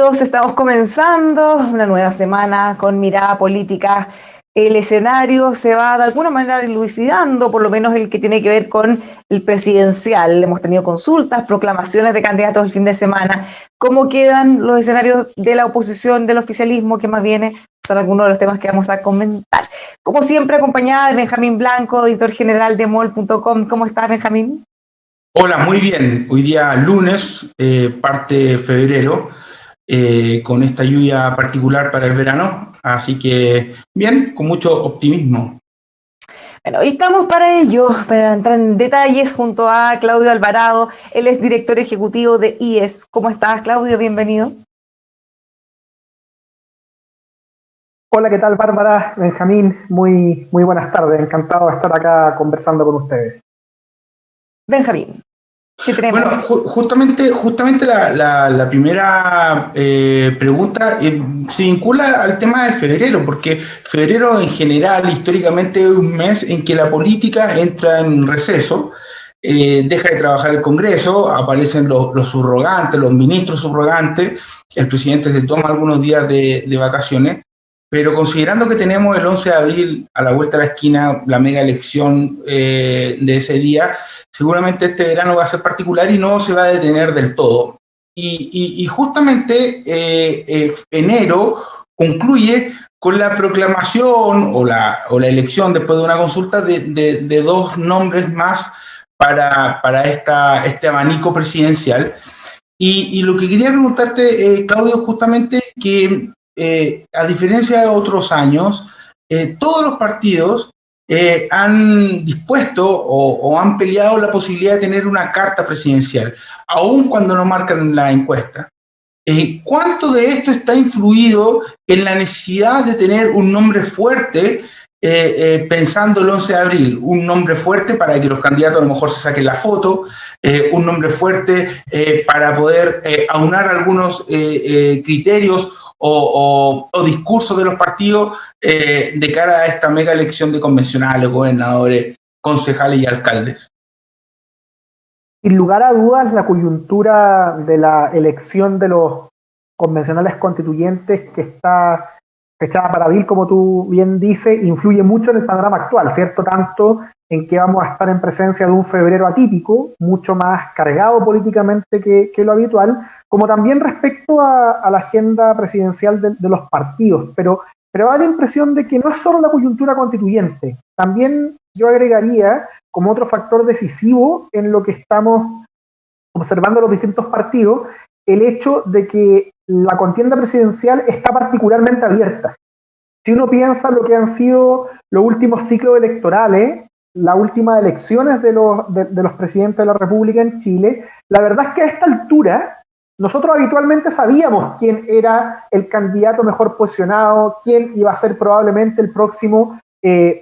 Amigos, estamos comenzando una nueva semana con mirada política. El escenario se va de alguna manera dilucidando, por lo menos el que tiene que ver con el presidencial. Hemos tenido consultas, proclamaciones de candidatos el fin de semana. ¿Cómo quedan los escenarios de la oposición, del oficialismo, que más viene? Son algunos de los temas que vamos a comentar. Como siempre, acompañada de Benjamín Blanco, editor general de MOL.com. ¿Cómo estás, Benjamín? Hola, muy bien. Hoy día lunes, parte febrero, con esta lluvia particular para el verano, así que bien, con mucho optimismo. Bueno, y estamos para ello, para entrar en detalles junto a Claudio Alvarado. Él es director ejecutivo de IES. ¿Cómo estás, Claudio? Bienvenido. Hola, ¿qué tal, Bárbara? Benjamín, muy buenas tardes. Encantado de estar acá conversando con ustedes. Benjamín, ¿qué tenemos? Bueno, justamente la primera pregunta se vincula al tema de febrero, porque febrero en general, históricamente, es un mes en que la política entra en receso, deja de trabajar el Congreso, aparecen los subrogantes, los ministros subrogantes, el presidente se toma algunos días de vacaciones, pero considerando que tenemos el 11 de abril a la vuelta de la esquina, la mega elección de ese día, seguramente este verano va a ser particular y no se va a detener del todo. Y justamente enero concluye con la proclamación o la elección después de una consulta de dos nombres más para este abanico presidencial. Y lo que quería preguntarte, Claudio, justamente que a diferencia de otros años, todos los partidos han dispuesto o han peleado la posibilidad de tener una carta presidencial, aun cuando no marcan la encuesta. ¿Cuánto de esto está influido en la necesidad de tener un nombre fuerte pensando el 11 de abril? Un nombre fuerte para que los candidatos a lo mejor se saquen la foto, un nombre fuerte para poder aunar algunos criterios o discursos de los partidos de cara a esta mega elección de convencionales, gobernadores, concejales y alcaldes. Sin lugar a dudas, la coyuntura de la elección de los convencionales constituyentes que está fechada para abril, como tú bien dices, influye mucho en el panorama actual, ¿cierto? Tanto en que vamos a estar en presencia de un febrero atípico, mucho más cargado políticamente que lo habitual, como también respecto a la agenda presidencial de los partidos. Pero da la impresión de que no es solo la coyuntura constituyente, también yo agregaría como otro factor decisivo en lo que estamos observando los distintos partidos, el hecho de que la contienda presidencial está particularmente abierta. Si uno piensa lo que han sido los últimos ciclos electorales, las últimas elecciones de los presidentes de la República en Chile, la verdad es que a esta altura nosotros habitualmente sabíamos quién era el candidato mejor posicionado, quién iba a ser probablemente el próximo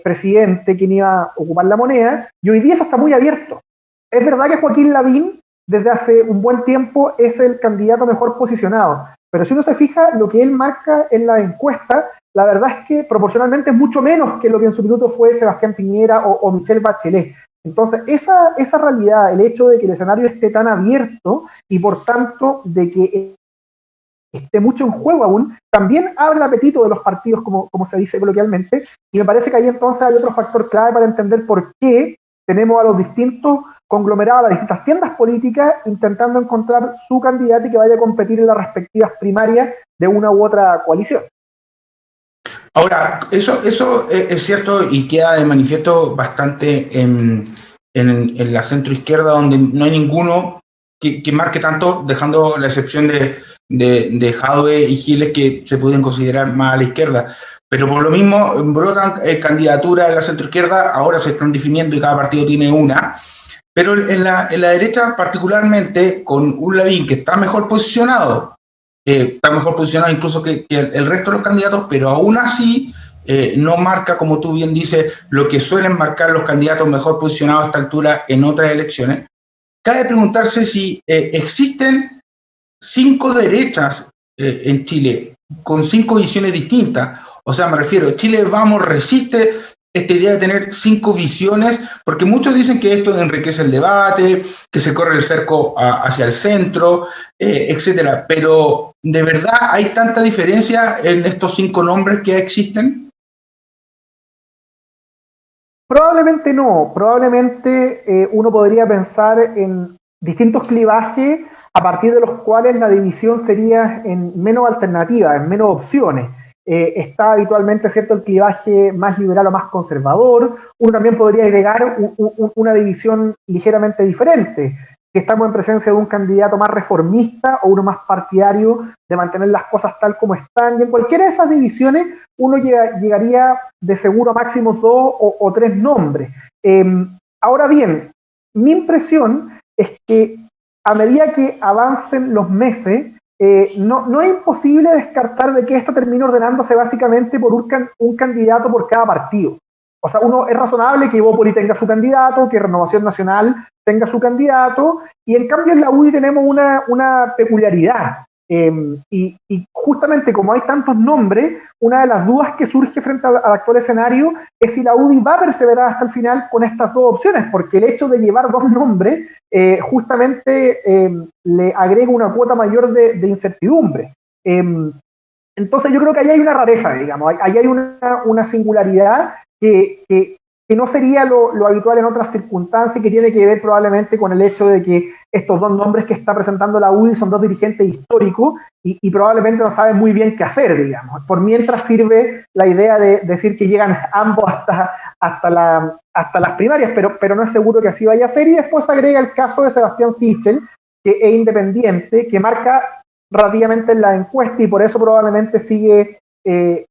presidente, quién iba a ocupar la moneda, y hoy día eso está muy abierto. Es verdad que Joaquín Lavín desde hace un buen tiempo es el candidato mejor posicionado, pero si uno se fija, lo que él marca en la encuesta, la verdad es que proporcionalmente es mucho menos que lo que en su minuto fue Sebastián Piñera o Michelle Bachelet. Entonces, esa realidad, el hecho de que el escenario esté tan abierto y por tanto de que esté mucho en juego aún, también abre el apetito de los partidos, como se dice coloquialmente, y me parece que ahí entonces hay otro factor clave para entender por qué tenemos a los distintos conglomerados, a las distintas tiendas políticas, intentando encontrar su candidato y que vaya a competir en las respectivas primarias de una u otra coalición. Ahora, eso es cierto y queda de manifiesto bastante en la centroizquierda, donde no hay ninguno que marque tanto, dejando la excepción de Jadwe y Giles, que se pueden considerar más a la izquierda. Pero por lo mismo brotan candidaturas en la centroizquierda, ahora se están definiendo y cada partido tiene una. Pero en la derecha, particularmente, con un Lavín que está mejor posicionado incluso que el resto de los candidatos, pero aún así no marca, como tú bien dices, lo que suelen marcar los candidatos mejor posicionados a esta altura en otras elecciones. Cabe preguntarse si existen 5 derechas en Chile con 5 visiones distintas. O sea, me refiero, Chile Vamos resiste esta idea de tener 5 visiones, porque muchos dicen que esto enriquece el debate, que se corre el cerco hacia el centro, etcétera. Pero, ¿de verdad hay tanta diferencia en estos 5 nombres que existen? Probablemente no, probablemente uno podría pensar en distintos clivajes a partir de los cuales la división sería en menos alternativas, en menos opciones. Está habitualmente, ¿cierto?, el clivaje más liberal o más conservador. Uno también podría agregar una división ligeramente diferente, que estamos en presencia de un candidato más reformista o uno más partidario de mantener las cosas tal como están. Y en cualquiera de esas divisiones uno llegaría de seguro a máximo 2 o 3 nombres. Ahora bien, mi impresión es que a medida que avancen los meses, no es imposible descartar de que esto termine ordenándose básicamente por un candidato por cada partido. O sea, es razonable que Evópoli tenga su candidato, que Renovación Nacional tenga su candidato, y en cambio en la UDI tenemos una peculiaridad. Y justamente como hay tantos nombres, una de las dudas que surge frente al actual escenario es si la UDI va a perseverar hasta el final con estas 2 opciones, porque el hecho de llevar 2 nombres justamente le agrega una cuota mayor de incertidumbre. Entonces yo creo que ahí hay una rareza, digamos, ahí hay una singularidad que no sería lo habitual en otras circunstancias, que tiene que ver probablemente con el hecho de que estos 2 nombres que está presentando la UDI son 2 dirigentes históricos y probablemente no saben muy bien qué hacer, digamos. Por mientras sirve la idea de decir que llegan ambos hasta las primarias, pero no es seguro que así vaya a ser. Y después agrega el caso de Sebastián Sichel, que es independiente, que marca relativamente en la encuesta y por eso probablemente sigue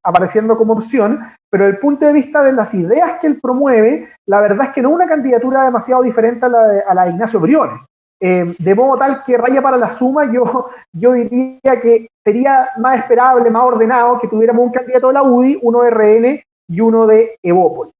apareciendo como opción, pero desde el punto de vista de las ideas que él promueve, la verdad es que no es una candidatura demasiado diferente a la de Ignacio Briones. De modo tal que raya para la suma, yo diría que sería más esperable, más ordenado que tuviéramos un candidato de la UDI, uno de RN y uno de Evópoli.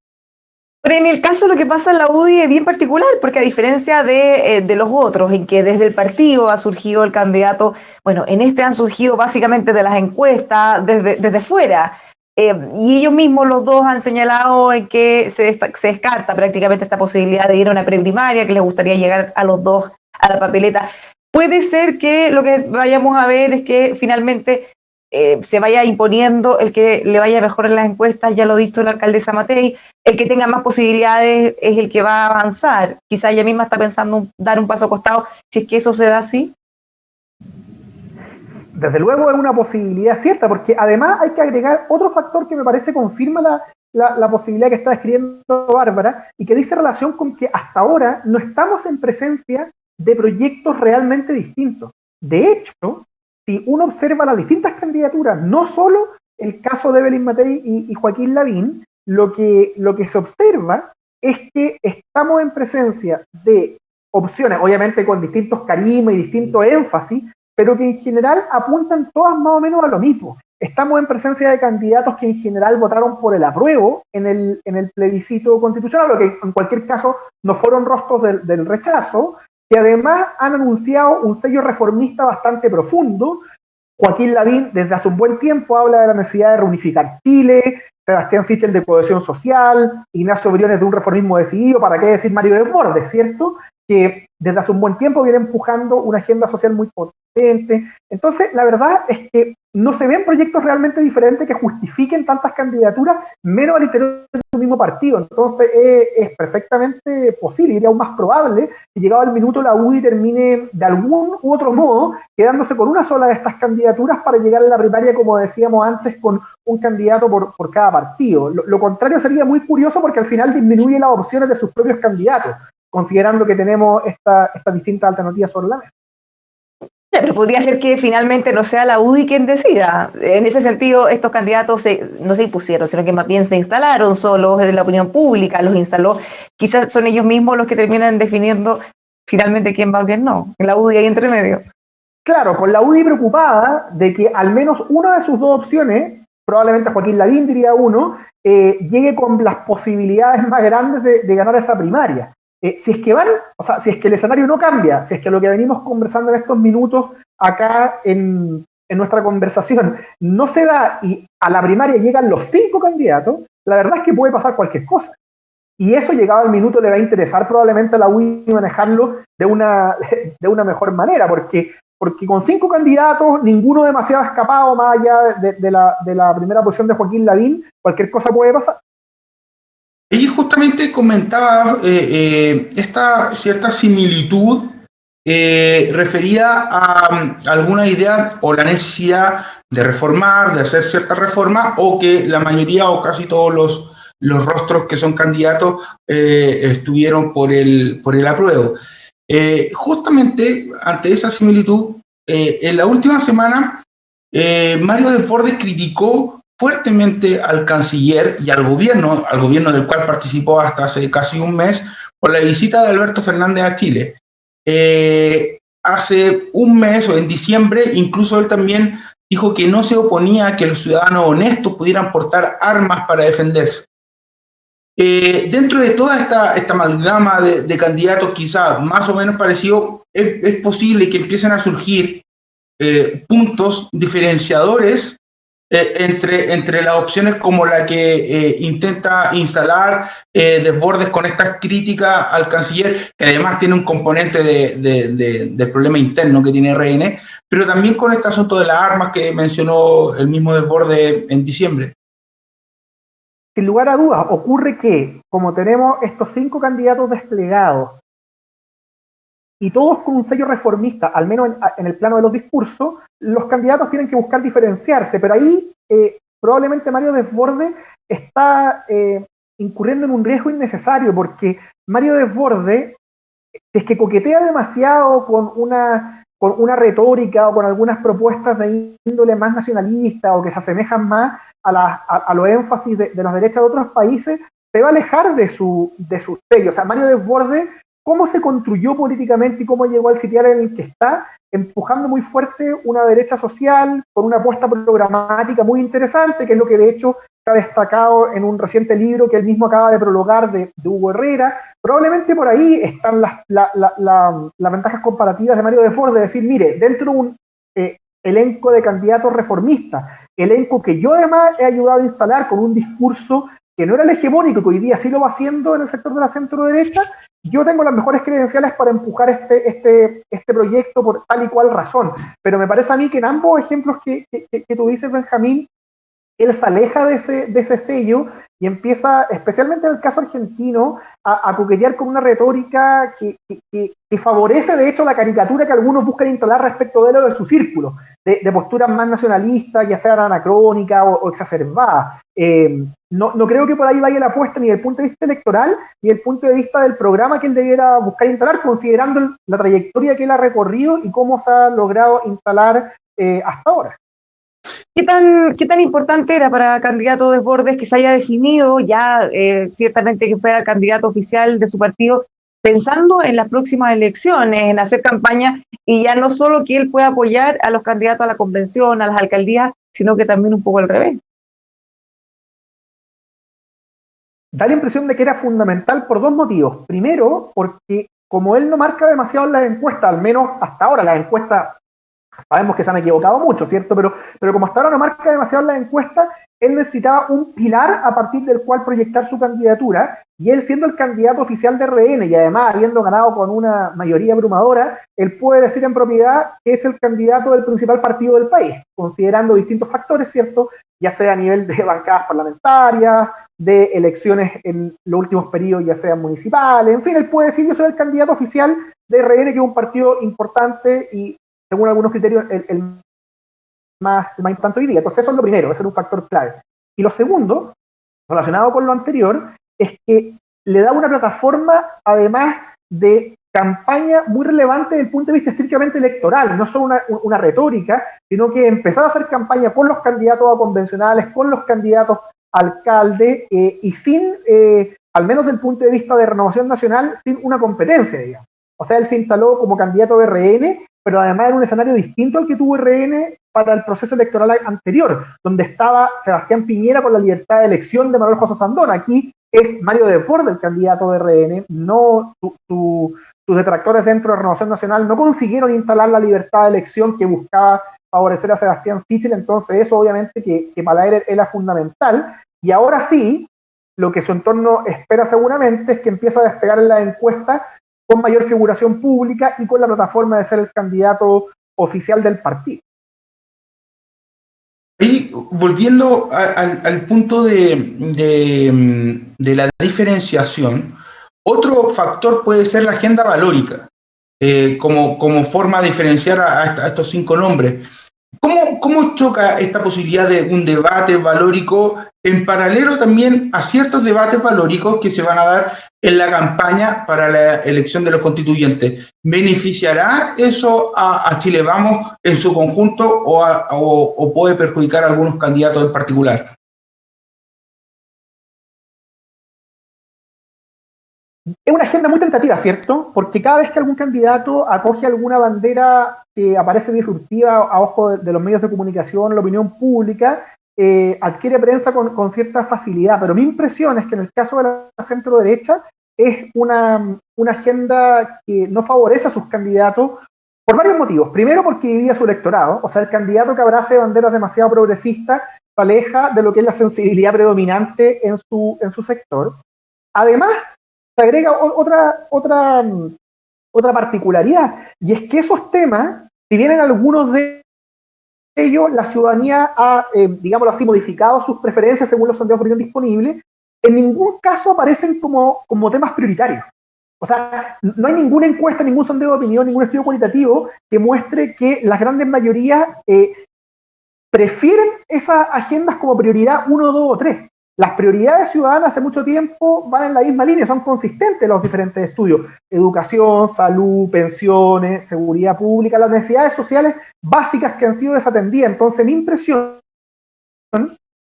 Pero en el caso lo que pasa en la UDI es bien particular, porque a diferencia de los otros, en que desde el partido ha surgido el candidato, bueno, en este han surgido básicamente de las encuestas, desde fuera, y ellos mismos los dos han señalado en que se descarta prácticamente esta posibilidad de ir a una preprimaria, que les gustaría llegar a los dos a la papeleta. Puede ser que lo que vayamos a ver es que finalmente se vaya imponiendo el que le vaya mejor en las encuestas, ya lo ha dicho la alcaldesa Matei, el que tenga más posibilidades es el que va a avanzar. Quizá ella misma está pensando dar un paso a costado, si es que eso se da así. Desde luego es una posibilidad cierta, porque además hay que agregar otro factor que me parece confirma la posibilidad que está describiendo Bárbara y que dice relación con que hasta ahora no estamos en presencia de proyectos realmente distintos. De hecho, si uno observa las distintas candidaturas, no solo el caso de Evelyn Matei y Joaquín Lavín, lo que se observa es que estamos en presencia de opciones, obviamente con distintos carismas y distintos énfasis, pero que en general apuntan todas más o menos a lo mismo. Estamos en presencia de candidatos que en general votaron por el apruebo en el plebiscito constitucional, o que en cualquier caso no fueron rostros del rechazo, que además han anunciado un sello reformista bastante profundo. Joaquín Lavín desde hace un buen tiempo habla de la necesidad de reunificar Chile, Sebastián Sichel de cohesión social, Ignacio Briones de un reformismo decidido, para qué decir Mario Desbordes, ¿cierto?, que desde hace un buen tiempo viene empujando una agenda social muy potente. Entonces, la verdad es que no se ven proyectos realmente diferentes que justifiquen tantas candidaturas, menos al interior del mismo partido. Entonces, es perfectamente posible, y aún más probable, que llegado el minuto la UDI termine de algún u otro modo quedándose con una sola de estas candidaturas para llegar a la primaria, como decíamos antes, con un candidato por cada partido. Lo contrario sería muy curioso, porque al final disminuye las opciones de sus propios candidatos, considerando que tenemos estas distintas alternativas sobre la mesa. Pero podría ser que finalmente no sea la UDI quien decida. En ese sentido, estos candidatos no se impusieron, sino que más bien se instalaron solos desde la opinión pública, los instaló. Quizás son ellos mismos los que terminan definiendo finalmente quién va o quién no. En la UDI hay entre medio. Claro, con la UDI preocupada de que al menos una de sus 2 opciones, probablemente Joaquín Lavín diría uno, llegue con las posibilidades más grandes de ganar esa primaria. Si es que si es que el escenario no cambia, si es que lo que venimos conversando en estos minutos acá en nuestra conversación no se da y a la primaria llegan los 5 candidatos, la verdad es que puede pasar cualquier cosa. Y eso, llegado al minuto, le va a interesar probablemente a la UDI manejarlo de una mejor manera, porque con 5 candidatos, ninguno demasiado escapado, más allá de la primera posición de Joaquín Lavín, cualquier cosa puede pasar. Y justamente comentaba esta cierta similitud referida a alguna idea o la necesidad de reformar, de hacer cierta reforma, o que la mayoría o casi todos los rostros que son candidatos estuvieron por el apruebo. Justamente ante esa similitud, en la última semana, Mario Desbordes criticó fuertemente al canciller y al gobierno del cual participó hasta hace casi un mes, por la visita de Alberto Fernández a Chile. Hace un mes o en diciembre, incluso él también dijo que no se oponía a que los ciudadanos honestos pudieran portar armas para defenderse. Dentro de toda esta amalgama de candidatos, quizá más o menos parecido, es posible que empiecen a surgir puntos diferenciadores entre las opciones, como la que intenta instalar Desbordes con estas críticas al canciller, que además tiene un componente de problema interno que tiene RN, pero también con este asunto de las armas que mencionó el mismo Desbordes en diciembre. Sin lugar a dudas, ocurre que, como tenemos estos 5 candidatos desplegados, y todos con un sello reformista, al menos en el plano de los discursos, los candidatos tienen que buscar diferenciarse, pero ahí probablemente Mario Desbordes está incurriendo en un riesgo innecesario, porque Mario Desbordes, es que coquetea demasiado con una retórica o con algunas propuestas de índole más nacionalista o que se asemejan más a los énfasis de las derechas de otros países, se va a alejar de su sello. O sea, Mario Desbordes, cómo se construyó políticamente y cómo llegó al sitial en el que está, empujando muy fuerte una derecha social, con una apuesta programática muy interesante, que es lo que de hecho se ha destacado en un reciente libro que él mismo acaba de prologar de Hugo Herrera. Probablemente por ahí están las ventajas comparativas de Mario Desbordes, de decir, mire, dentro de un elenco de candidatos reformistas, elenco que yo además he ayudado a instalar con un discurso que no era el hegemónico, que hoy día sí lo va haciendo en el sector de la centro-derecha, yo tengo las mejores credenciales para empujar este proyecto por tal y cual razón. Pero me parece a mí que en ambos ejemplos que tú dices, Benjamín, él se aleja de ese sello y empieza, especialmente en el caso argentino, a coquetear con una retórica que favorece de hecho la caricatura que algunos buscan instalar respecto de lo de su círculo, de posturas más nacionalistas, ya sean anacrónicas o exacerbadas. No creo que por ahí vaya la apuesta ni desde el punto de vista electoral, ni desde el punto de vista del programa que él debiera buscar instalar, considerando la trayectoria que él ha recorrido y cómo se ha logrado instalar hasta ahora. ¿Qué tan importante era para candidato Desbordes que se haya definido ya ciertamente que fuera candidato oficial de su partido, pensando en las próximas elecciones, en hacer campaña, y ya no solo que él pueda apoyar a los candidatos a la convención, a las alcaldías, sino que también un poco al revés? Da la impresión de que era fundamental por 2 motivos. Primero, porque como él no marca demasiado en las encuestas, al menos hasta ahora, las encuestas sabemos que se han equivocado mucho, ¿cierto? Pero como hasta ahora no marca demasiado en las encuestas, él necesitaba un pilar a partir del cual proyectar su candidatura, y él, siendo el candidato oficial de RN y además habiendo ganado con una mayoría abrumadora, él puede decir en propiedad que es el candidato del principal partido del país, considerando distintos factores, ¿cierto? Ya sea a nivel de bancadas parlamentarias, de elecciones en los últimos periodos, ya sean municipales, en fin, él puede decir: yo soy el candidato oficial de RN, que es un partido importante y, según algunos criterios, el más importante hoy día. Entonces eso es lo primero, ese es un factor clave. Y lo segundo, relacionado con lo anterior, es que le da una plataforma, además de campaña, muy relevante desde el punto de vista estrictamente electoral, no solo una retórica, sino que empezar a hacer campaña con los candidatos a convencionales, con los candidatos a alcalde, y sin, al menos desde el punto de vista de Renovación Nacional, sin una competencia, digamos. O sea, él se instaló como candidato de RN, pero además en un escenario distinto al que tuvo RN para el proceso electoral anterior, donde estaba Sebastián Piñera con la libertad de elección de Manuel José Sandón. Aquí es Mario Desbordes el candidato de RN, no sus detractores dentro de Renovación Nacional no consiguieron instalar la libertad de elección que buscaba favorecer a Sebastián Sichel. Entonces eso obviamente que para él era fundamental, y ahora sí, lo que su entorno espera seguramente es que empiece a despegar en la encuesta con mayor figuración pública y con la plataforma de ser el candidato oficial del partido. Y volviendo al punto de la diferenciación, otro factor puede ser la agenda valórica, como forma de diferenciar a estos 5 nombres. ¿Cómo choca esta posibilidad de un debate valórico en paralelo también a ciertos debates valóricos que se van a dar en la campaña para la elección de los constituyentes? ¿Beneficiará eso a Chile Vamos en su conjunto o puede perjudicar a algunos candidatos en particular? Es una agenda muy tentativa, ¿cierto? Porque cada vez que algún candidato acoge alguna bandera que aparece disruptiva a ojos de los medios de comunicación, la opinión pública, adquiere prensa con cierta facilidad. Pero mi impresión es que en el caso de la centro-derecha es una agenda que no favorece a sus candidatos por varios motivos. Primero, porque divide su electorado. O sea, el candidato que abrace banderas demasiado progresistas se aleja de lo que es la sensibilidad predominante en su sector. Además, se agrega otra particularidad, y es que esos temas, si bien en algunos de ellos la ciudadanía ha, digámoslo así, modificado sus preferencias según los sondeos de opinión disponibles, en ningún caso aparecen como temas prioritarios. O sea, no hay ninguna encuesta, ningún sondeo de opinión, ningún estudio cualitativo que muestre que las grandes mayorías prefieren esas agendas como prioridad 1, 2 o 3. Las prioridades ciudadanas hace mucho tiempo van en la misma línea, son consistentes los diferentes estudios. Educación, salud, pensiones, seguridad pública, las necesidades sociales básicas que han sido desatendidas. Entonces, mi impresión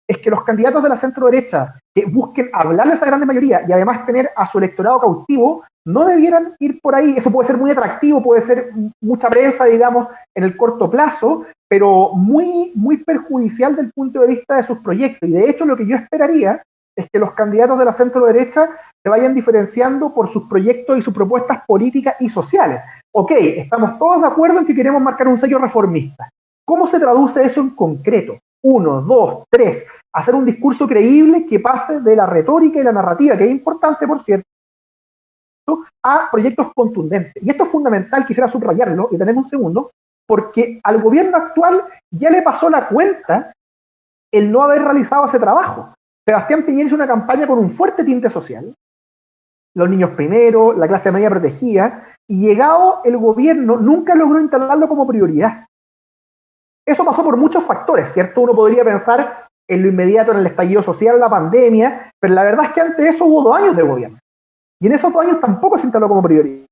es que los candidatos de la centro-derecha que busquen hablarles a esa gran mayoría y además tener a su electorado cautivo, no debieran ir por ahí. Eso puede ser muy atractivo, puede ser mucha prensa, digamos, en el corto plazo, pero muy, muy perjudicial del punto de vista de sus proyectos. Y de hecho, lo que yo esperaría es que los candidatos de la centro-derecha se vayan diferenciando por sus proyectos y sus propuestas políticas y sociales. Ok, estamos todos de acuerdo en que queremos marcar un sello reformista. ¿Cómo se traduce eso en concreto? 1, 2, 3. Hacer un discurso creíble que pase de la retórica y la narrativa, que es importante, por cierto, a proyectos contundentes. Y esto es fundamental, quisiera subrayarlo, y tenemos un segundo, porque al gobierno actual ya le pasó la cuenta el no haber realizado ese trabajo. Sebastián Piñera hizo una campaña con un fuerte tinte social, los niños primero, la clase media protegida, y llegado el gobierno nunca logró instalarlo como prioridad. Eso pasó por muchos factores, ¿cierto? Uno podría pensar en lo inmediato, en el estallido social, la pandemia, pero la verdad es que antes de eso hubo 2 años de gobierno. Y en esos 2 años tampoco se instaló como prioridad.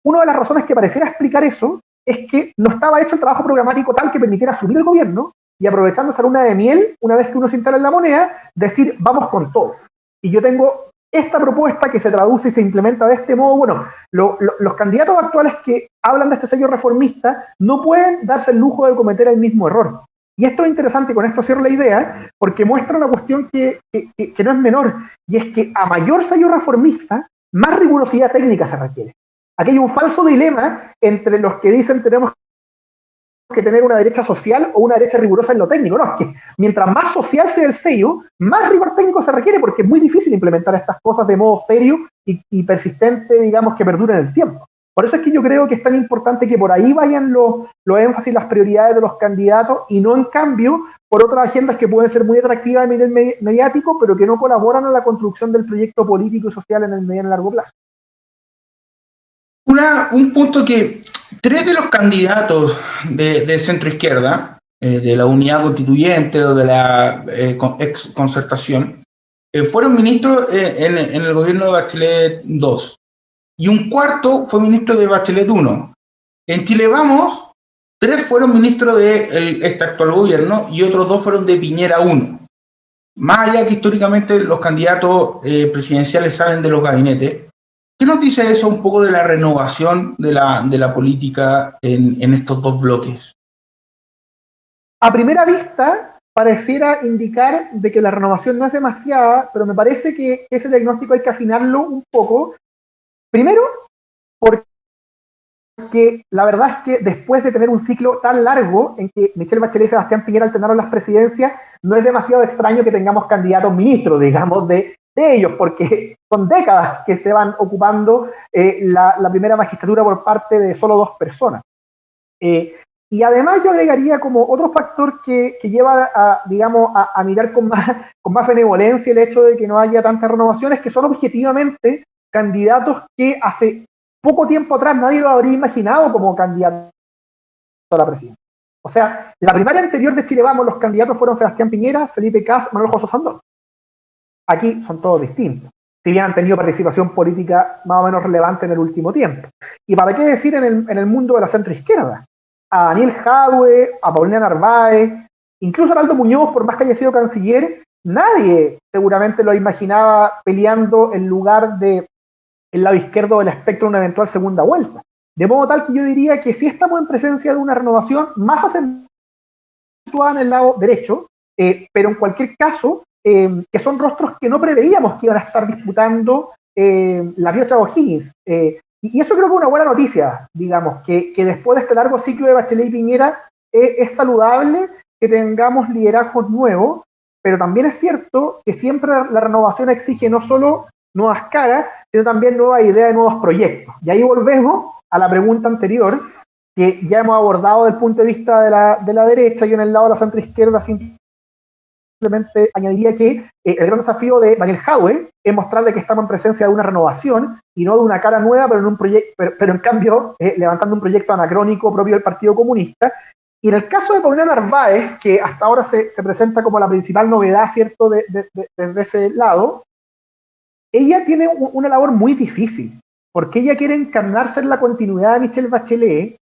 Una de las razones que pareciera explicar eso es que no estaba hecho el trabajo programático tal que permitiera asumir el gobierno y, aprovechando esa luna de miel, una vez que uno se instala en la moneda, decir, vamos con todo. Y yo tengo esta propuesta que se traduce y se implementa de este modo. Bueno, los candidatos actuales que hablan de este sello reformista no pueden darse el lujo de cometer el mismo error. Y esto es interesante, con esto cierro la idea, porque muestra una cuestión que no es menor, y es que a mayor sello reformista, más rigurosidad técnica se requiere. Aquí hay un falso dilema entre los que dicen tenemos que tener una derecha social o una derecha rigurosa en lo técnico. No, es que mientras más social sea el sello, más rigor técnico se requiere, porque es muy difícil implementar estas cosas de modo serio y persistente, digamos, que perduren el tiempo. Por eso es que yo creo que es tan importante que por ahí vayan los énfasis, las prioridades de los candidatos, y no en cambio por otras agendas que pueden ser muy atractivas a nivel mediático, pero que no colaboran a la construcción del proyecto político y social en el mediano y largo plazo. Un punto que 3 de los candidatos de centro izquierda, de la Unidad Constituyente o de la ex concertación, fueron ministros en el gobierno de Bachelet 2. Y un cuarto fue ministro de Bachelet 1. En Chile Vamos, 3 fueron ministros de este actual gobierno y otros 2 fueron de Piñera 1. Más allá que históricamente los candidatos presidenciales salen de los gabinetes, ¿qué nos dice eso un poco de la renovación de la política en estos 2 bloques? A primera vista, pareciera indicar de que la renovación no es demasiada, pero me parece que ese diagnóstico hay que afinarlo un poco. Primero, porque porque la verdad es que después de tener un ciclo tan largo en que Michelle Bachelet y Sebastián Piñera alternaron las presidencias, no es demasiado extraño que tengamos candidatos ministros, digamos, de ellos, porque son décadas que se van ocupando la primera magistratura por parte de solo 2 personas. Y además yo agregaría como otro factor que lleva a mirar con más benevolencia el hecho de que no haya tantas renovaciones, que son objetivamente candidatos que hace poco tiempo atrás nadie lo habría imaginado como candidato a la presidencia. O sea, la primaria anterior de Chile Vamos, los candidatos fueron Sebastián Piñera, Felipe Kast, Manuel José Sandón. Aquí son todos distintos, si bien han tenido participación política más o menos relevante en el último tiempo. Y para qué decir en el mundo de la centroizquierda, a Daniel Jadwe, a Paulina Narváez, incluso a Aldo Muñoz, por más que haya sido canciller, nadie seguramente lo imaginaba peleando en lugar del lado izquierdo del espectro en una eventual segunda vuelta. De modo tal que yo diría que sí estamos en presencia de una renovación más acentuada en el lado derecho, pero en cualquier caso, que son rostros que no preveíamos que iban a estar disputando la Piocha O'Higgins. Y eso creo que es una buena noticia, digamos, que después de este largo ciclo de Bachelet y Piñera es saludable que tengamos liderazgos nuevos, pero también es cierto que siempre la renovación exige no solo nuevas caras, sino también nuevas ideas y nuevos proyectos. Y ahí volvemos a la pregunta anterior, que ya hemos abordado desde el punto de vista de la derecha, y en el lado de la centroizquierda simplemente añadiría que el gran desafío de Daniel Jadwe es mostrarle que estamos en presencia de una renovación y no de una cara nueva, pero en un pero en cambio levantando un proyecto anacrónico propio del Partido Comunista. Y en el caso de Paulina Narváez, que hasta ahora se presenta como la principal novedad, ¿cierto?, desde ese lado, ella tiene una labor muy difícil, porque ella quiere encarnarse en la continuidad de Michelle Bachelet,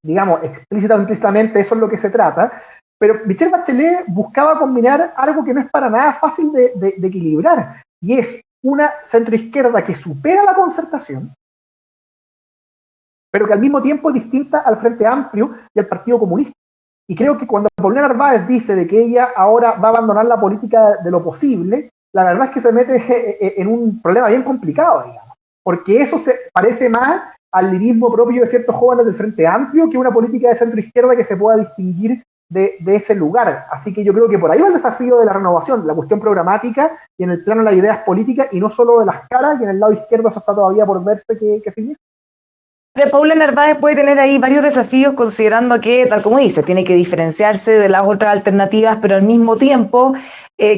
digamos, explícita o implícitamente, eso es lo que se trata, pero Michelle Bachelet buscaba combinar algo que no es para nada fácil de equilibrar, y es una centroizquierda que supera la concertación, pero que al mismo tiempo es distinta al Frente Amplio y al Partido Comunista. Y creo que cuando Paulina Narváez dice de que ella ahora va a abandonar la política de lo posible, la verdad es que se mete en un problema bien complicado, digamos, porque eso se parece más al lirismo propio de ciertos jóvenes del Frente Amplio que una política de centroizquierda que se pueda distinguir de ese lugar. Así que yo creo que por ahí va el desafío de la renovación, la cuestión programática y en el plano de las ideas políticas y no solo de las caras, y en el lado izquierdo eso está todavía por verse qué significa. Paula Narváez puede tener ahí varios desafíos, considerando que, tal como dice, tiene que diferenciarse de las otras alternativas, pero al mismo tiempo,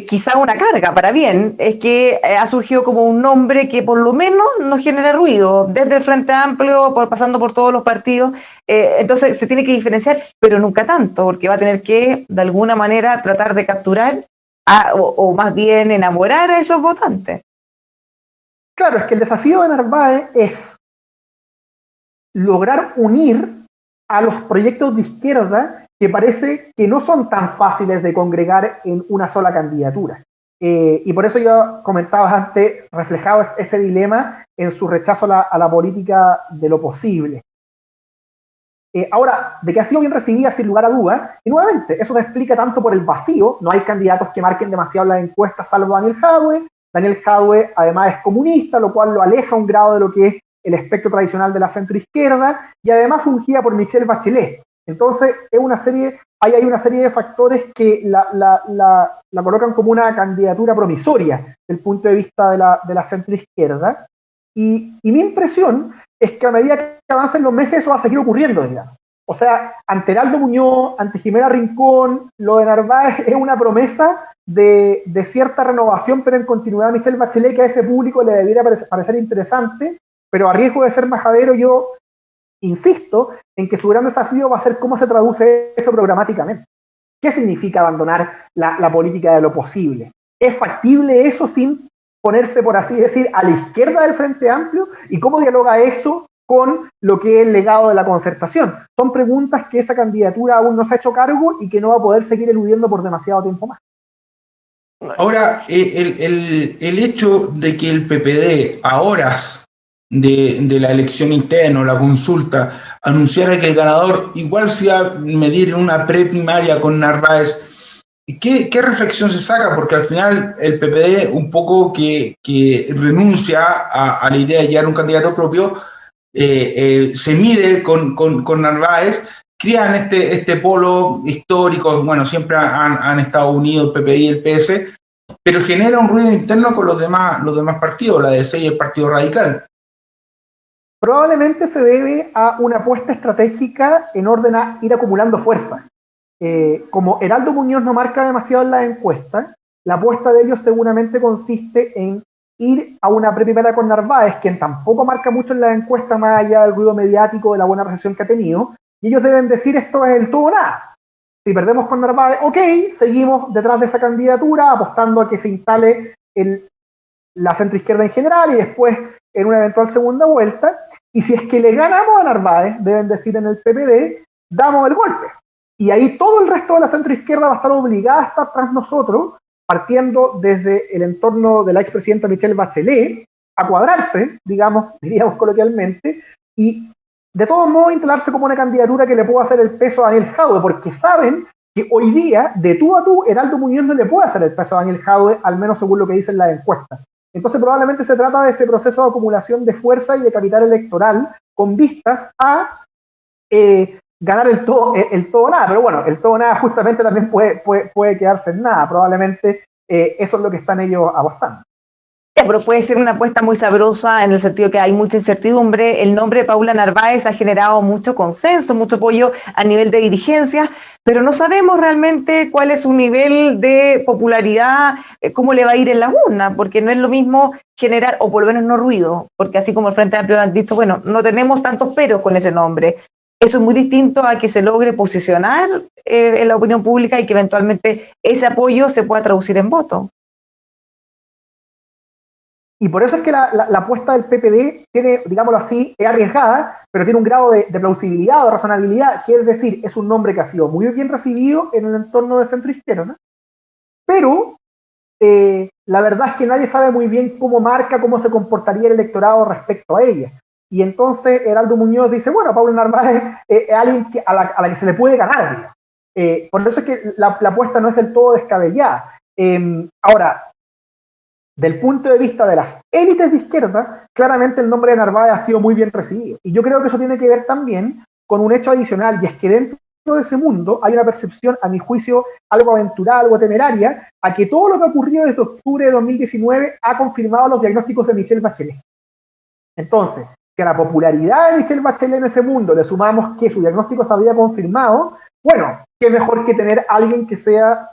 quizá una carga para bien, es que ha surgido como un nombre que por lo menos no genera ruido, desde el Frente Amplio, pasando por todos los partidos, entonces se tiene que diferenciar, pero nunca tanto, porque va a tener que, de alguna manera, tratar de capturar o más bien enamorar a esos votantes. Claro, es que el desafío de Narváez es lograr unir a los proyectos de izquierda que parece que no son tan fáciles de congregar en una sola candidatura. Y por eso yo comentaba antes, reflejaba ese dilema en su rechazo a la política de lo posible. Ahora, de que ha sido bien recibida sin lugar a dudas, y nuevamente, eso se explica tanto por el vacío, no hay candidatos que marquen demasiado las encuestas salvo Daniel Jadwe. Daniel Jadwe además es comunista, lo cual lo aleja un grado de lo que es el espectro tradicional de la centroizquierda, y además fungía por Michelle Bachelet. Entonces, hay una serie de factores que la colocan como una candidatura promisoria desde el punto de vista de la centroizquierda, y mi impresión es que a medida que avancen los meses eso va a seguir ocurriendo, digamos. O sea, ante Heraldo Muñoz, ante Jimena Rincón, lo de Narváez es una promesa de cierta renovación, pero en continuidad de Michelle Bachelet, que a ese público le debiera parecer interesante, pero a riesgo de ser majadero, yo insisto en que su gran desafío va a ser cómo se traduce eso programáticamente. ¿Qué significa abandonar la política de lo posible? ¿Es factible eso sin ponerse, por así decir, a la izquierda del Frente Amplio? ¿Y cómo dialoga eso con lo que es el legado de la concertación? Son preguntas que esa candidatura aún no se ha hecho cargo y que no va a poder seguir eludiendo por demasiado tiempo más. Ahora, el hecho de que el PPD a horas de la elección interna o la consulta anunciara que el ganador igual se iba a medir en una preprimaria con Narváez, ¿qué reflexión se saca? Porque al final el PPD un poco que renuncia a la idea de llevar un candidato propio, se mide con Narváez, crean este polo histórico, bueno, siempre han estado unidos el PPI y el PS, pero genera un ruido interno con los demás partidos, la DC y el Partido Radical. Probablemente se debe a una apuesta estratégica en orden a ir acumulando fuerza. Como Heraldo Muñoz no marca demasiado en la encuesta, la apuesta de ellos seguramente consiste en ir a una pre-primera con Narváez, quien tampoco marca mucho en la encuesta más allá del ruido mediático, de la buena recepción que ha tenido, y ellos deben decir esto es el todo o nada. Si perdemos con Narváez, ok, seguimos detrás de esa candidatura, apostando a que se instale la centroizquierda en general y después en una eventual segunda vuelta, y si es que le ganamos a Narváez, deben decir en el PPD, damos el golpe. Y ahí todo el resto de la centroizquierda va a estar obligada a estar tras nosotros, partiendo desde el entorno de la expresidenta Michelle Bachelet, a cuadrarse, diríamos coloquialmente, y de todos modos instalarse como una candidatura que le pueda hacer el peso a Daniel Jadwe, porque saben que hoy día, de tú a tú, Heraldo Muñoz no le puede hacer el peso a Daniel Jadwe, al menos según lo que dicen las encuestas. Entonces probablemente se trata de ese proceso de acumulación de fuerza y de capital electoral con vistas a ganar el todo nada, pero bueno, el todo nada justamente también puede quedarse en nada, probablemente eso es lo que están ellos apostando. Pero puede ser una apuesta muy sabrosa en el sentido que hay mucha incertidumbre. El nombre de Paula Narváez ha generado mucho consenso, mucho apoyo a nivel de dirigencia, pero no sabemos realmente cuál es su nivel de popularidad, cómo le va a ir en la urna, porque no es lo mismo generar, o por lo menos no ruido, porque así como el Frente Amplio han dicho, bueno, no tenemos tantos peros con ese nombre. Eso es muy distinto a que se logre posicionar en la opinión pública y que eventualmente ese apoyo se pueda traducir en voto. Y por eso es que la apuesta del PPD tiene, digámoslo así, es arriesgada, pero tiene un grado de plausibilidad o de razonabilidad, que es decir, es un nombre que ha sido muy bien recibido en el entorno de centro-izquierda, ¿no? Pero la verdad es que nadie sabe muy bien cómo se comportaría el electorado respecto a ella. Y entonces Heraldo Muñoz dice, bueno, Paula Narváez es alguien a la que se le puede ganar, digamos. Por eso es que la apuesta no es del todo descabellada. Ahora, del punto de vista de las élites de izquierda, claramente el nombre de Narváez ha sido muy bien recibido. Y yo creo que eso tiene que ver también con un hecho adicional, y es que dentro de ese mundo hay una percepción, a mi juicio, algo aventurada, algo temeraria, a que todo lo que ha ocurrido desde octubre de 2019 ha confirmado los diagnósticos de Michelle Bachelet. Entonces, si a la popularidad de Michelle Bachelet en ese mundo le sumamos que su diagnóstico se había confirmado, bueno, qué mejor que tener a alguien que sea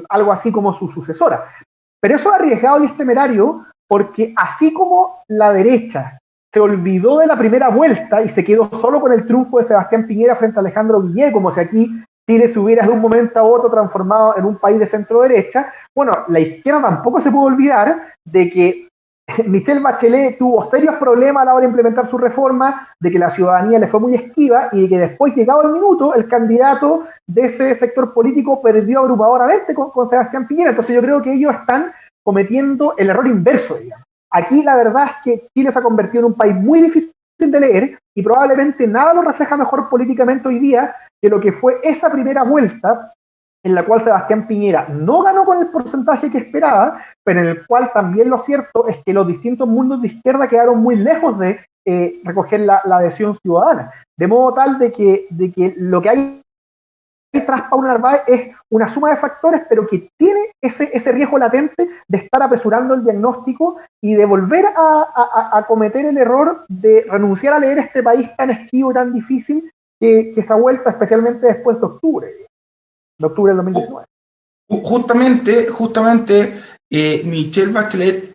algo así como su sucesora. Pero eso es arriesgado y es temerario porque así como la derecha se olvidó de la primera vuelta y se quedó solo con el triunfo de Sebastián Piñera frente a Alejandro Guillé, como si aquí Chile se hubiera de un momento a otro transformado en un país de centro derecha, bueno, la izquierda tampoco se puede olvidar de que Michelle Bachelet tuvo serios problemas a la hora de implementar su reforma, de que la ciudadanía le fue muy esquiva y de que después, llegado el minuto, el candidato de ese sector político perdió abrumadoramente con Sebastián Piñera. Entonces yo creo que ellos están cometiendo el error inverso, digamos. Aquí la verdad es que Chile se ha convertido en un país muy difícil de leer y probablemente nada lo refleja mejor políticamente hoy día que lo que fue esa primera vuelta en la cual Sebastián Piñera no ganó con el porcentaje que esperaba, pero en el cual también lo cierto es que los distintos mundos de izquierda quedaron muy lejos de recoger la adhesión ciudadana. De modo tal de que lo que hay tras Paula Narváez es una suma de factores, pero que tiene ese riesgo latente de estar apresurando el diagnóstico y de volver a cometer el error de renunciar a leer este país tan esquivo y tan difícil que se ha vuelto especialmente después de octubre del 2019. Justamente Michelle Bachelet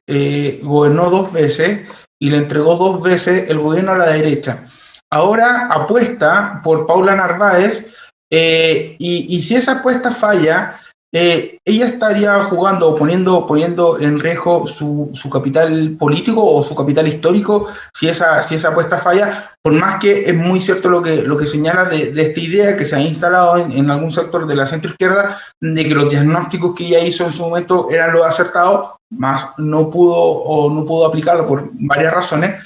gobernó 2 veces y le entregó 2 veces el gobierno a la derecha. Ahora apuesta por Paula Narváez y si esa apuesta falla, ella estaría jugando o poniendo en riesgo su capital político o su capital histórico si esa apuesta falla, por más que es muy cierto lo que señala de esta idea que se ha instalado en algún sector de la centroizquierda, de que los diagnósticos que ella hizo en su momento eran los acertados, más no pudo aplicarlo por varias razones.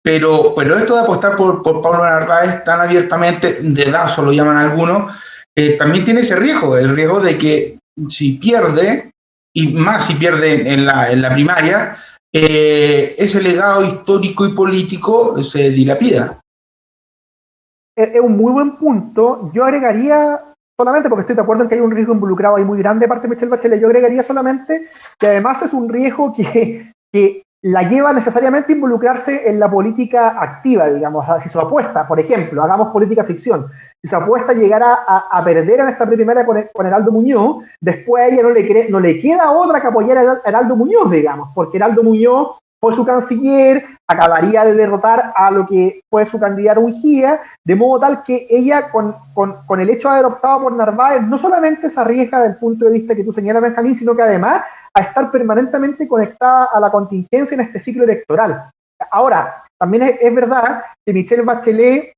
Pero esto de apostar por Paula Narváez tan abiertamente, dedazo lo llaman algunos, también tiene ese riesgo, el riesgo de que si pierde, y más si pierde en la primaria, ese legado histórico y político se dilapida. Es un muy buen punto. Yo agregaría, solamente porque estoy de acuerdo en que hay un riesgo involucrado ahí muy grande de parte de Michelle Bachelet, yo agregaría solamente que además es un riesgo que la lleva necesariamente a involucrarse en la política activa, digamos. Si su apuesta, por ejemplo, hagamos política ficción, si su apuesta llegara a perder en esta primera con Heraldo Muñoz, después a ella no le queda otra que apoyar a Heraldo Muñoz, digamos, porque Heraldo Muñoz fue su canciller, acabaría de derrotar a lo que fue su candidato Ungía, de modo tal que ella, con el hecho de haber optado por Narváez, no solamente se arriesga desde el punto de vista que tú señalas, Benjamín, sino que además a estar permanentemente conectada a la contingencia en este ciclo electoral. Ahora, también es verdad que Michelle Bachelet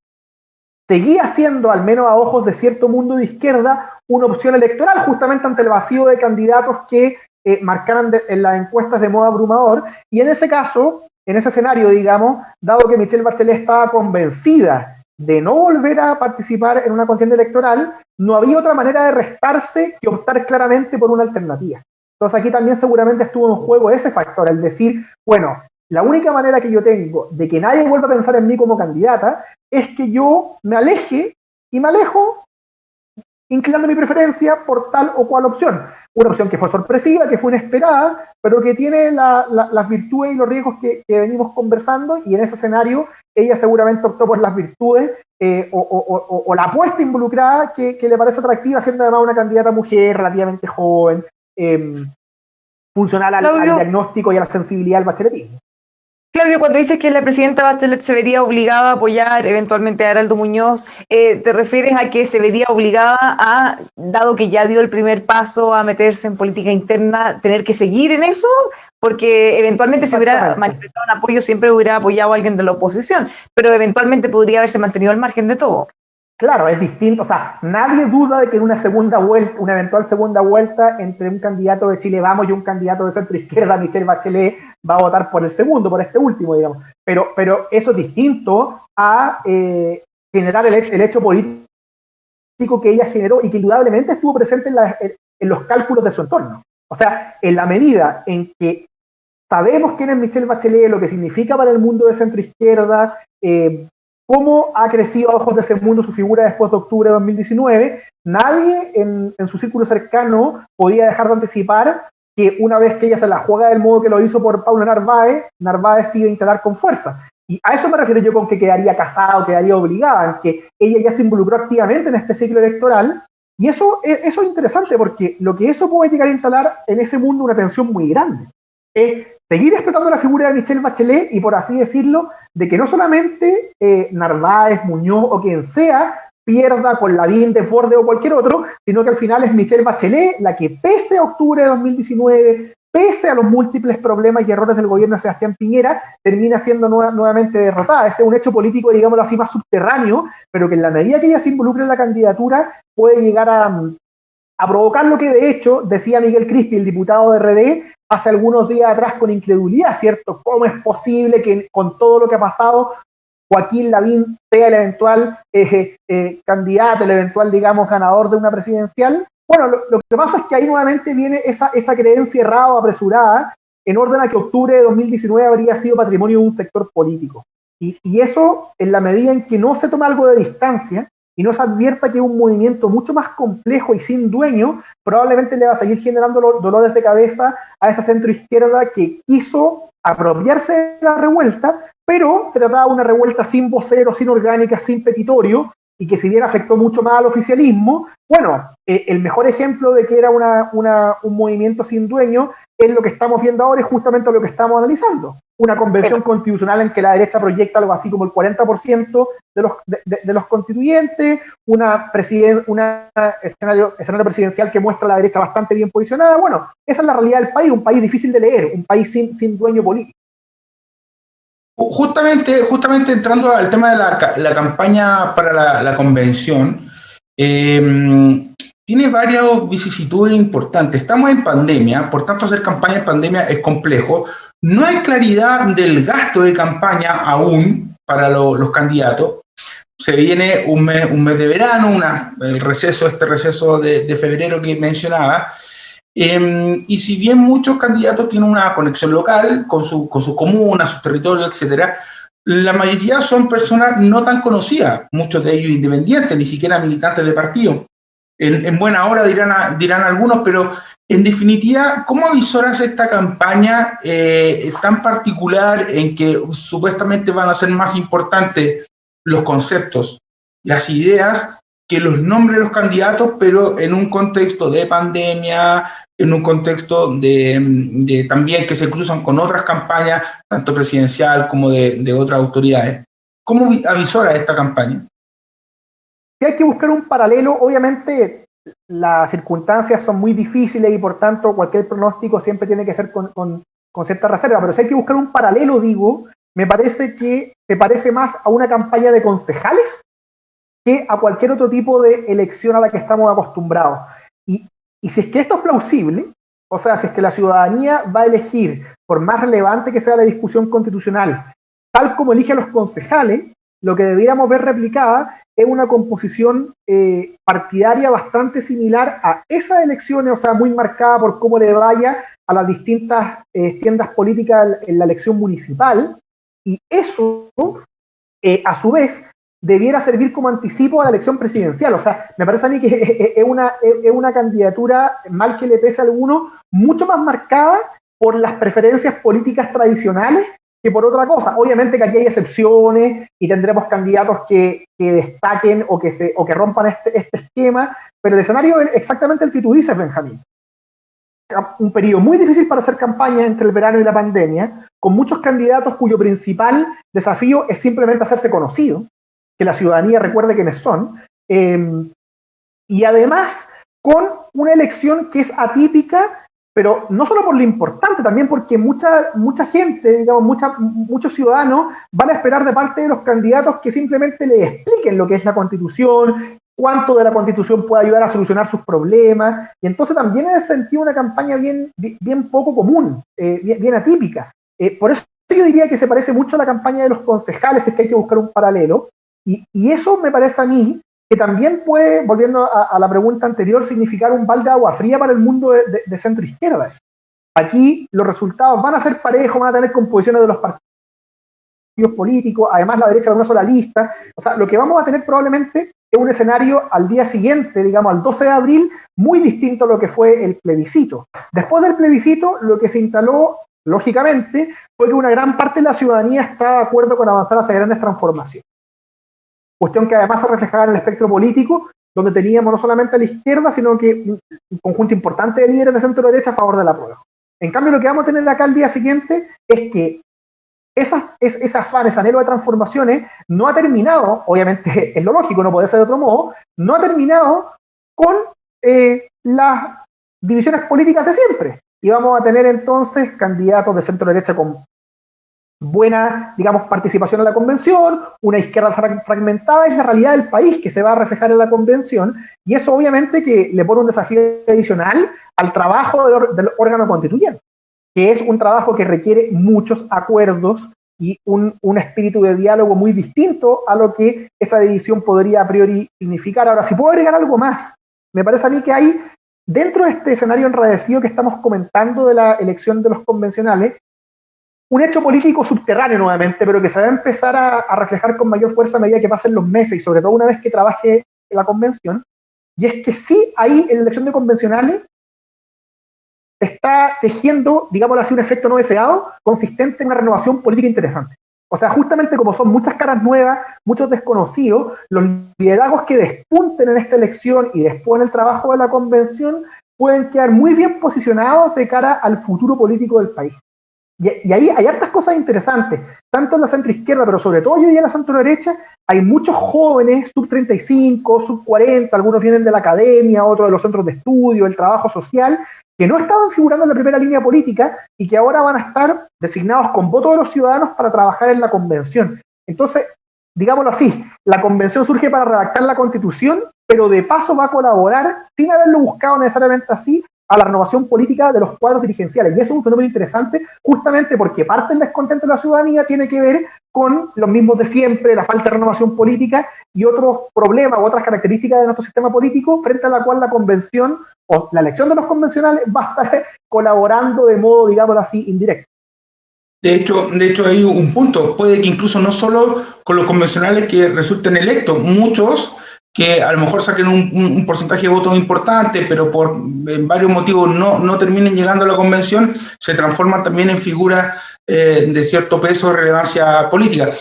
seguía siendo, al menos a ojos de cierto mundo de izquierda, una opción electoral, justamente ante el vacío de candidatos que marcaran en las encuestas de modo abrumador, y en ese caso, en ese escenario, digamos, dado que Michelle Bachelet estaba convencida de no volver a participar en una contienda electoral, no había otra manera de restarse que optar claramente por una alternativa. Entonces aquí también seguramente estuvo en juego ese factor, el decir, bueno, la única manera que yo tengo de que nadie vuelva a pensar en mí como candidata es que yo me aleje, y me alejo inclinando mi preferencia por tal o cual opción. Una opción que fue sorpresiva, que fue inesperada, pero que tiene las virtudes y los riesgos que venimos conversando, y en ese escenario ella seguramente optó por las virtudes o la apuesta involucrada que le parece atractiva, siendo además una candidata mujer relativamente joven, funcional al diagnóstico y a la sensibilidad del bacheletismo. Claudio, cuando dices que la presidenta Bachelet se vería obligada a apoyar eventualmente a Heraldo Muñoz, ¿te refieres a que se vería obligada a, dado que ya dio el primer paso a meterse en política interna, tener que seguir en eso? Porque eventualmente si hubiera manifestado un apoyo, siempre hubiera apoyado a alguien de la oposición, pero eventualmente podría haberse mantenido al margen de todo. Claro, es distinto, o sea, nadie duda de que en una segunda vuelta, una eventual segunda vuelta entre un candidato de Chile Vamos y un candidato de centro izquierda, Michelle Bachelet, va a votar por el segundo, por este último, digamos. Pero eso es distinto a generar el hecho político que ella generó y que indudablemente estuvo presente en los cálculos de su entorno. O sea, en la medida en que sabemos quién es Michelle Bachelet, lo que significa para el mundo de centro izquierda, cómo ha crecido a ojos de ese mundo su figura después de octubre de 2019, nadie en su círculo cercano podía dejar de anticipar que una vez que ella se la juega del modo que lo hizo por Paula Narváez sigue a instalar con fuerza. Y a eso me refiero yo con que quedaría casada o quedaría obligada, en que ella ya se involucró activamente en este ciclo electoral, y eso es interesante porque lo que eso puede llegar a instalar en ese mundo una tensión muy grande. Es seguir explotando la figura de Michelle Bachelet y, por así decirlo, de que no solamente Narváez, Muñoz o quien sea pierda con Lavín, Desbordes o cualquier otro, sino que al final es Michelle Bachelet la que, pese a octubre de 2019, pese a los múltiples problemas y errores del gobierno de Sebastián Piñera, termina siendo nuevamente derrotada. Ese es un hecho político, digámoslo así, más subterráneo, pero que en la medida que ella se involucre en la candidatura puede llegar a provocar lo que de hecho decía Miguel Crispi, el diputado de RD, hace algunos días atrás con incredulidad, ¿cierto? ¿Cómo es posible que con todo lo que ha pasado Joaquín Lavín sea el eventual candidato, el eventual, digamos, ganador de una presidencial? Bueno, lo que pasa es que ahí nuevamente viene esa creencia errada o apresurada en orden a que octubre de 2019 habría sido patrimonio de un sector político. Y eso, en la medida en que no se toma algo de distancia y no se advierta que es un movimiento mucho más complejo y sin dueño, probablemente le va a seguir generando dolores de cabeza a esa centroizquierda que quiso apropiarse de la revuelta, pero se trataba de una revuelta sin vocero, sin orgánica, sin petitorio, y que si bien afectó mucho más al oficialismo, bueno, el mejor ejemplo de que era un movimiento sin dueño es lo que estamos viendo ahora, es justamente lo que estamos analizando. Una convención constitucional en que la derecha proyecta algo así como el 40% de los constituyentes, un escenario presidencial que muestra a la derecha bastante bien posicionada. Bueno, esa es la realidad del país, un país difícil de leer, un país sin dueño político. Justamente entrando al tema de la campaña para la convención, tiene varias vicisitudes importantes. Estamos en pandemia, por tanto hacer campaña en pandemia es complejo. No hay claridad del gasto de campaña aún para los candidatos. Se viene un mes de verano, este receso de febrero que mencionaba. Y si bien muchos candidatos tienen una conexión local con su comuna, su territorio, etcétera, la mayoría son personas no tan conocidas, muchos de ellos independientes, ni siquiera militantes de partido. En buena hora dirán algunos, pero en definitiva, ¿cómo avisoras esta campaña tan particular en que supuestamente van a ser más importantes los conceptos, las ideas, que los nombres de los candidatos, pero en un contexto de pandemia, en un contexto de también que se cruzan con otras campañas, tanto presidencial como de otras autoridades? ¿Cómo avisora esta campaña? Si hay que buscar un paralelo, obviamente las circunstancias son muy difíciles y por tanto cualquier pronóstico siempre tiene que ser con cierta reserva, pero si hay que buscar un paralelo, digo, me parece que se parece más a una campaña de concejales que a cualquier otro tipo de elección a la que estamos acostumbrados. Y si es que esto es plausible, o sea, si es que la ciudadanía va a elegir, por más relevante que sea la discusión constitucional, tal como elige a los concejales, lo que debiéramos ver replicada es una composición partidaria bastante similar a esas elecciones, o sea, muy marcada por cómo le vaya a las distintas tiendas políticas en la elección municipal, y eso, a su vez, debiera servir como anticipo a la elección presidencial. O sea, me parece a mí que es una candidatura, mal que le pese a alguno, mucho más marcada por las preferencias políticas tradicionales que por otra cosa. Obviamente que aquí hay excepciones y tendremos candidatos que destaquen o que rompan este esquema, pero el escenario es exactamente el que tú dices, Benjamín. Un periodo muy difícil para hacer campaña entre el verano y la pandemia, con muchos candidatos cuyo principal desafío es simplemente hacerse conocido, que la ciudadanía recuerde quiénes son, y además con una elección que es atípica, pero no solo por lo importante, también porque mucha gente, digamos, muchos ciudadanos van a esperar de parte de los candidatos que simplemente les expliquen lo que es la Constitución, cuánto de la Constitución puede ayudar a solucionar sus problemas, y entonces también en ese sentido una campaña bien poco común, bien atípica. Por eso yo diría que se parece mucho a la campaña de los concejales, es que hay que buscar un paralelo, y eso me parece a mí que también puede, volviendo a la pregunta anterior, significar un balde de agua fría para el mundo de centro izquierda. Aquí los resultados van a ser parejos, van a tener composiciones de los partidos políticos, además la derecha de una sola lista. O sea, lo que vamos a tener probablemente es un escenario al día siguiente, digamos al 12 de abril, muy distinto a lo que fue el plebiscito. Después del plebiscito, lo que se instaló, lógicamente, fue que una gran parte de la ciudadanía está de acuerdo con avanzar hacia grandes transformaciones. Cuestión que además se reflejaba en el espectro político, donde teníamos no solamente a la izquierda, sino que un conjunto importante de líderes de centro-derecha a favor de la prueba. En cambio, lo que vamos a tener acá el día siguiente es que ese afán, ese anhelo de transformaciones no ha terminado, obviamente es lo lógico, no puede ser de otro modo, no ha terminado con las divisiones políticas de siempre. Y vamos a tener entonces candidatos de centro-derecha con buena, digamos, participación en la convención, una izquierda fragmentada, es la realidad del país que se va a reflejar en la convención, y eso obviamente que le pone un desafío adicional al trabajo del órgano constituyente, que es un trabajo que requiere muchos acuerdos y un espíritu de diálogo muy distinto a lo que esa división podría a priori significar. Ahora, si puedo agregar algo más, me parece a mí que hay, dentro de este escenario enradecido que estamos comentando de la elección de los convencionales, un hecho político subterráneo nuevamente, pero que se va a empezar a reflejar con mayor fuerza a medida que pasen los meses y sobre todo una vez que trabaje la convención, y es que sí, ahí en la elección de convencionales se está tejiendo, digámoslo así, un efecto no deseado, consistente en una renovación política interesante. O sea, justamente como son muchas caras nuevas, muchos desconocidos, los liderazgos que despunten en esta elección y después en el trabajo de la convención pueden quedar muy bien posicionados de cara al futuro político del país. Y ahí hay hartas cosas interesantes, tanto en la centroizquierda, pero sobre todo hoy día en la centro-derecha, hay muchos jóvenes, sub 35, sub 40, algunos vienen de la academia, otros de los centros de estudio, el trabajo social, que no estaban figurando en la primera línea política y que ahora van a estar designados con voto de los ciudadanos para trabajar en la convención. Entonces, digámoslo así, la convención surge para redactar la constitución, pero de paso va a colaborar, sin haberlo buscado necesariamente así, a la renovación política de los cuadros dirigenciales. Y eso es un fenómeno interesante, justamente porque parte del descontento de la ciudadanía tiene que ver con los mismos de siempre, la falta de renovación política y otros problemas u otras características de nuestro sistema político, frente a la cual la convención o la elección de los convencionales va a estar colaborando de modo, digámoslo así, indirecto. De hecho, hay un punto. Puede que incluso no solo con los convencionales que resulten electos, muchos que a lo mejor saquen un porcentaje de votos importante, pero por varios motivos no terminen llegando a la convención, se transforman también en figuras de cierto peso o relevancia política.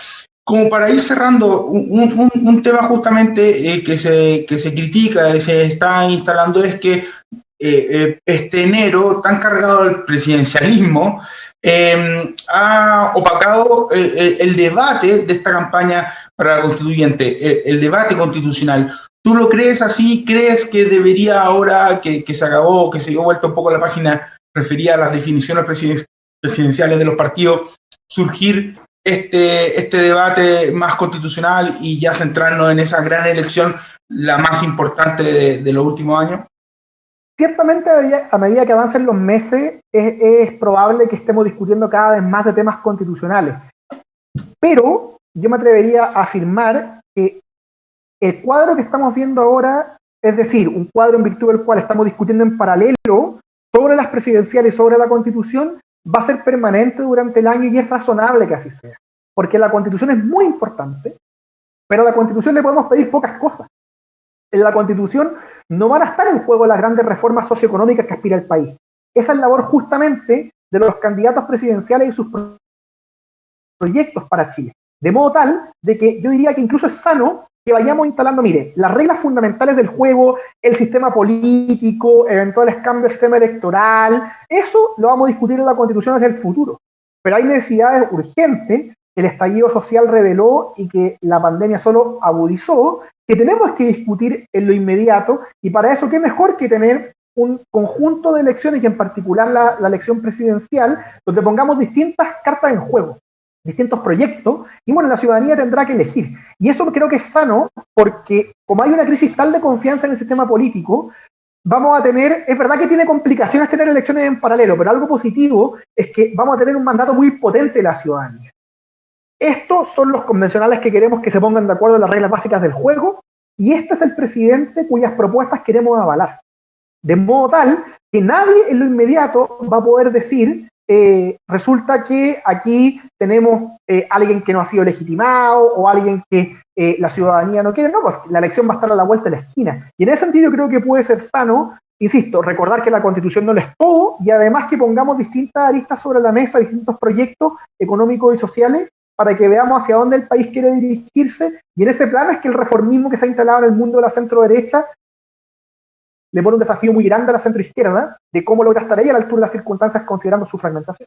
Como para ir cerrando, un tema justamente que se critica y se está instalando es que este enero, tan cargado al presidencialismo, ha opacado el debate de esta campaña para la constituyente, el debate constitucional. ¿Tú lo crees así? ¿Crees que debería ahora que se acabó, que se dio vuelta un poco la página referida a las definiciones presidenciales de los partidos, surgir este debate más constitucional y ya centrarnos en esa gran elección, la más importante de los últimos años? Ciertamente, a medida que avancen los meses, es probable que estemos discutiendo cada vez más de temas constitucionales. Pero yo me atrevería a afirmar que el cuadro que estamos viendo ahora, es decir, un cuadro en virtud del cual estamos discutiendo en paralelo sobre las presidenciales y sobre la Constitución, va a ser permanente durante el año y es razonable que así sea. Porque la Constitución es muy importante, pero a la Constitución le podemos pedir pocas cosas. En la Constitución no van a estar en juego las grandes reformas socioeconómicas que aspira el país. Esa es labor justamente de los candidatos presidenciales y sus proyectos para Chile. De modo tal de que yo diría que incluso es sano que vayamos instalando, mire, las reglas fundamentales del juego, el sistema político, eventuales cambios del sistema electoral, eso lo vamos a discutir en la Constitución hacia el futuro. Pero hay necesidades urgentes que el estallido social reveló y que la pandemia solo agudizó, que tenemos que discutir en lo inmediato, y para eso qué mejor que tener un conjunto de elecciones, y en particular la elección presidencial, donde pongamos distintas cartas en juego, distintos proyectos, y bueno, la ciudadanía tendrá que elegir. Y eso creo que es sano, porque como hay una crisis tal de confianza en el sistema político, vamos a tener, es verdad que tiene complicaciones tener elecciones en paralelo, pero algo positivo es que vamos a tener un mandato muy potente de la ciudadanía. Estos son los convencionales que queremos que se pongan de acuerdo en las reglas básicas del juego, y este es el presidente cuyas propuestas queremos avalar. De modo tal que nadie en lo inmediato va a poder decir, resulta que aquí tenemos alguien que no ha sido legitimado, o alguien que la ciudadanía no quiere. No, pues la elección va a estar a la vuelta de la esquina. Y en ese sentido creo que puede ser sano, insisto, recordar que la Constitución no lo es todo, y además que pongamos distintas aristas sobre la mesa, distintos proyectos económicos y sociales, para que veamos hacia dónde el país quiere dirigirse, y en ese plano es que el reformismo que se ha instalado en el mundo de la centro-derecha le pone un desafío muy grande a la centro-izquierda de cómo logra estar ahí a la altura de las circunstancias considerando su fragmentación.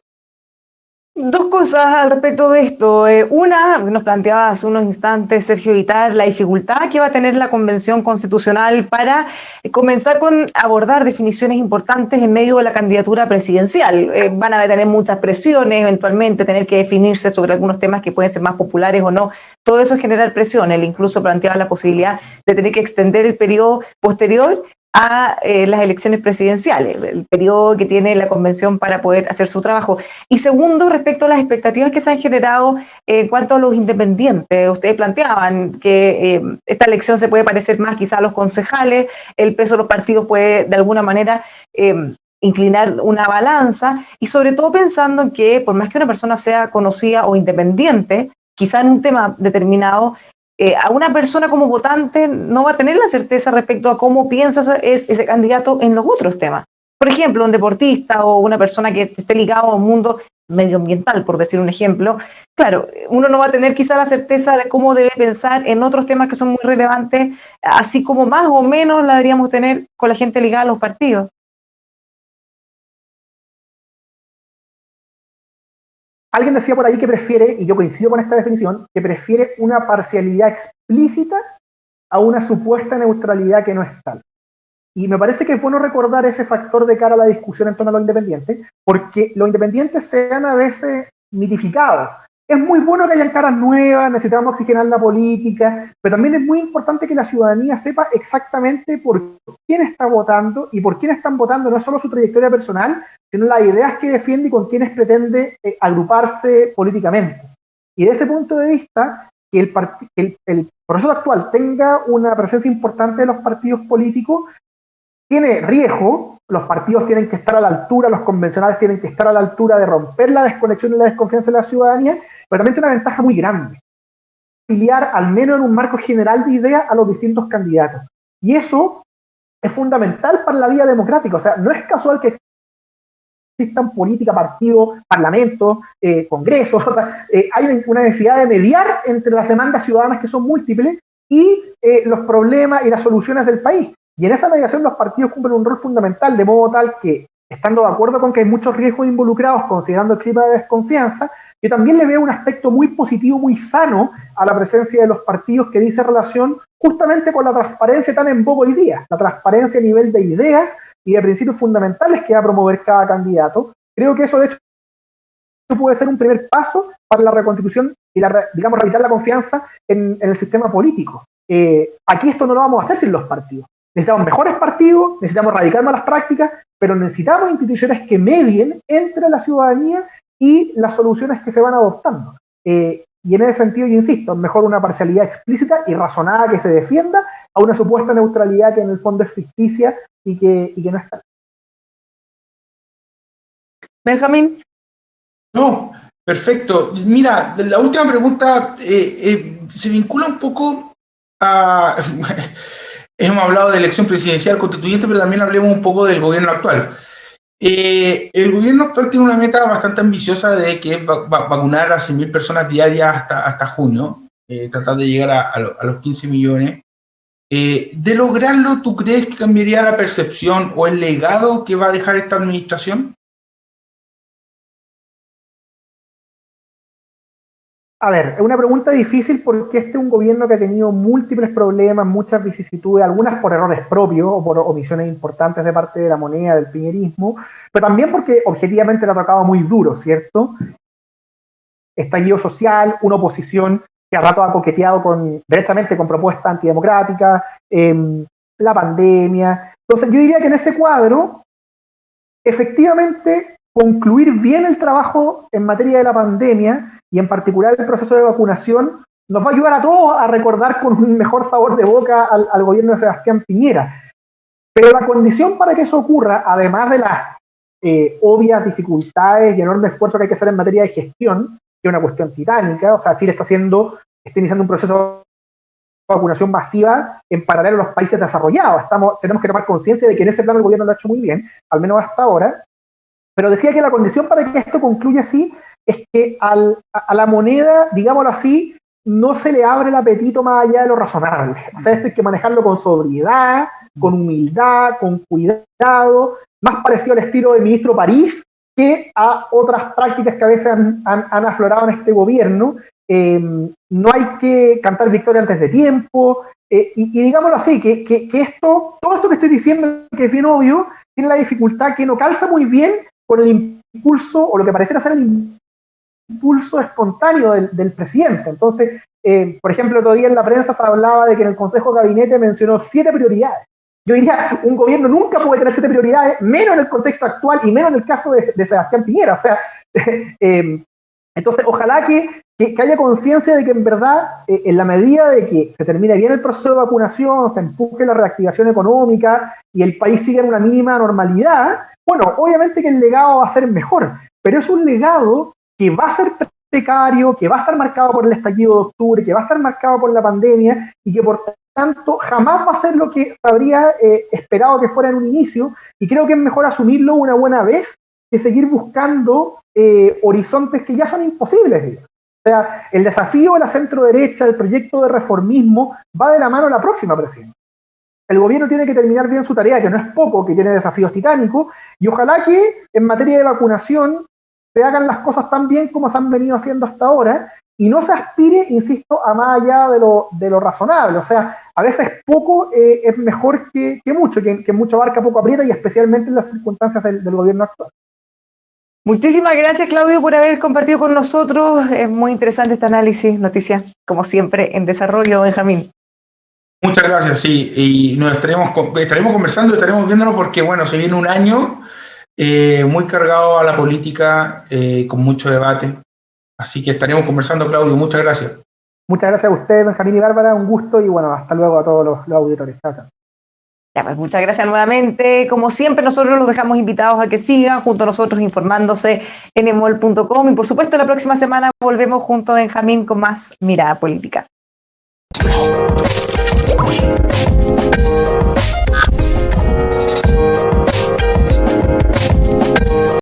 Dos cosas al respecto de esto. Una, nos planteaba hace unos instantes Sergio Vittar, la dificultad que va a tener la Convención Constitucional para comenzar con abordar definiciones importantes en medio de la candidatura presidencial. Van a tener muchas presiones, eventualmente tener que definirse sobre algunos temas que pueden ser más populares o no. Todo eso genera presión. Él incluso planteaba la posibilidad de tener que extender el periodo posterior a las elecciones presidenciales, el periodo que tiene la convención para poder hacer su trabajo. Y segundo, respecto a las expectativas que se han generado en cuanto a los independientes, ustedes planteaban que esta elección se puede parecer más quizá a los concejales, el peso de los partidos puede de alguna manera inclinar una balanza, y sobre todo pensando en que por más que una persona sea conocida o independiente, quizá en un tema determinado, a una persona como votante no va a tener la certeza respecto a cómo piensa ese candidato en los otros temas. Por ejemplo, un deportista o una persona que esté ligado a un mundo medioambiental, por decir un ejemplo, claro, uno no va a tener quizá la certeza de cómo debe pensar en otros temas que son muy relevantes, así como más o menos la deberíamos tener con la gente ligada a los partidos. Alguien decía por ahí que prefiere, y yo coincido con esta definición, que prefiere una parcialidad explícita a una supuesta neutralidad que no es tal. Y me parece que es bueno recordar ese factor de cara a la discusión en torno a los independientes, porque los independientes se han a veces mitificados. Es muy bueno que hayan caras nuevas, necesitamos oxigenar la política, pero también es muy importante que la ciudadanía sepa exactamente por quién está votando, y por quién están votando no solo su trayectoria personal, sino las ideas que defiende y con quienes pretende agruparse políticamente. Y de ese punto de vista, que el proceso actual tenga una presencia importante de los partidos políticos, tiene riesgo. Los partidos tienen que estar a la altura, los convencionales tienen que estar a la altura de romper la desconexión y la desconfianza de la ciudadanía, pero también tiene una ventaja muy grande: afiliar, al menos en un marco general de ideas, a los distintos candidatos. Y eso es fundamental para la vida democrática. O sea, no es casual que existan política, partidos, parlamentos, congresos. O sea, hay una necesidad de mediar entre las demandas ciudadanas, que son múltiples, y los problemas y las soluciones del país. Y en esa mediación los partidos cumplen un rol fundamental, de modo tal que, estando de acuerdo con que hay muchos riesgos involucrados, considerando el clima de desconfianza, yo también le veo un aspecto muy positivo, muy sano a la presencia de los partidos, que dice relación justamente con la transparencia tan en boga hoy día, la transparencia a nivel de ideas y de principios fundamentales que va a promover cada candidato. Creo que eso, de hecho, puede ser un primer paso para la reconstitución y, digamos, rehabilitar la confianza en el sistema político. Aquí esto no lo vamos a hacer sin los partidos. Necesitamos mejores partidos, necesitamos erradicar malas prácticas, pero necesitamos instituciones que medien entre la ciudadanía y las soluciones que se van adoptando. Y en ese sentido, yo insisto, es mejor una parcialidad explícita y razonada que se defienda a una supuesta neutralidad que en el fondo es ficticia y que no está. Benjamín. No, perfecto. Mira, la última pregunta se vincula un poco a... Hemos hablado de elección presidencial constituyente, pero también hablemos un poco del gobierno actual. El gobierno actual tiene una meta bastante ambiciosa, de que es vacunar a 100.000 personas diarias hasta junio, tratar de llegar a los 15 millones. De lograrlo, ¿tú crees que cambiaría la percepción o el legado que va a dejar esta administración? A ver, es una pregunta difícil, porque este es un gobierno que ha tenido múltiples problemas, muchas vicisitudes, algunas por errores propios o por omisiones importantes de parte de la moneda, del piñerismo, pero también porque objetivamente le ha tocado muy duro, ¿cierto? Estallido social, una oposición que a rato ha coqueteado derechamente con propuestas antidemocráticas, la pandemia. Entonces yo diría que en ese cuadro, efectivamente, concluir bien el trabajo en materia de la pandemia, y en particular el proceso de vacunación, nos va a ayudar a todos a recordar con un mejor sabor de boca al gobierno de Sebastián Piñera. Pero la condición para que eso ocurra, además de las obvias dificultades y enorme esfuerzo que hay que hacer en materia de gestión, que es una cuestión titánica, o sea, Chile está iniciando un proceso de vacunación masiva en paralelo a los países desarrollados. Tenemos que tomar conciencia de que en ese plano el gobierno lo ha hecho muy bien, al menos hasta ahora. Pero decía que la condición para que esto concluya así es que a la moneda, digámoslo así, no se le abre el apetito más allá de lo razonable. O sea, esto hay que manejarlo con sobriedad, con humildad, con cuidado, más parecido al estilo del ministro París que a otras prácticas que a veces han aflorado en este gobierno. No hay que cantar victoria antes de tiempo, y digámoslo así, que todo esto que estoy diciendo, que es bien obvio, tiene la dificultad que no calza muy bien con el impulso, o lo que pareciera ser el impulso espontáneo del presidente. Entonces, por ejemplo, otro día en la prensa se hablaba de que en el Consejo de Gabinete mencionó 7 prioridades. Yo diría, un gobierno nunca puede tener 7 prioridades, menos en el contexto actual y menos en el caso de Sebastián Piñera. O sea, entonces, ojalá que haya conciencia de que en verdad, en la medida de que se termine bien el proceso de vacunación, se empuje la reactivación económica y el país siga en una mínima normalidad, bueno, obviamente que el legado va a ser mejor, pero es un legado que va a ser precario, que va a estar marcado por el estallido de octubre, que va a estar marcado por la pandemia, y que por tanto jamás va a ser lo que se habría esperado que fuera en un inicio, y creo que es mejor asumirlo una buena vez que seguir buscando horizontes que ya son imposibles, digamos. O sea, el desafío de la centro-derecha, el proyecto de reformismo, va de la mano a la próxima presidencia. El gobierno tiene que terminar bien su tarea, que no es poco, que tiene desafíos titánicos, y ojalá que en materia de vacunación se hagan las cosas tan bien como se han venido haciendo hasta ahora, y no se aspire, insisto, a más allá de lo razonable. O sea, a veces poco es mejor que mucho, que mucho abarca poco aprieta, y especialmente en las circunstancias del gobierno actual. Muchísimas gracias, Claudio, por haber compartido con nosotros. Es muy interesante este análisis, noticias, como siempre, en desarrollo, Benjamín. Muchas gracias, sí, y nos estaremos conversando, estaremos viéndolo, porque, bueno, se viene un año muy cargado a la política, con mucho debate. Así que estaremos conversando, Claudio. Muchas gracias. Muchas gracias a ustedes, Benjamín y Bárbara, un gusto y bueno, hasta luego a todos los auditores. Chao, chao. Ya, pues muchas gracias nuevamente. Como siempre, nosotros los dejamos invitados a que sigan junto a nosotros informándose en emol.com y por supuesto la próxima semana volvemos junto a Benjamín con más Mirada Política.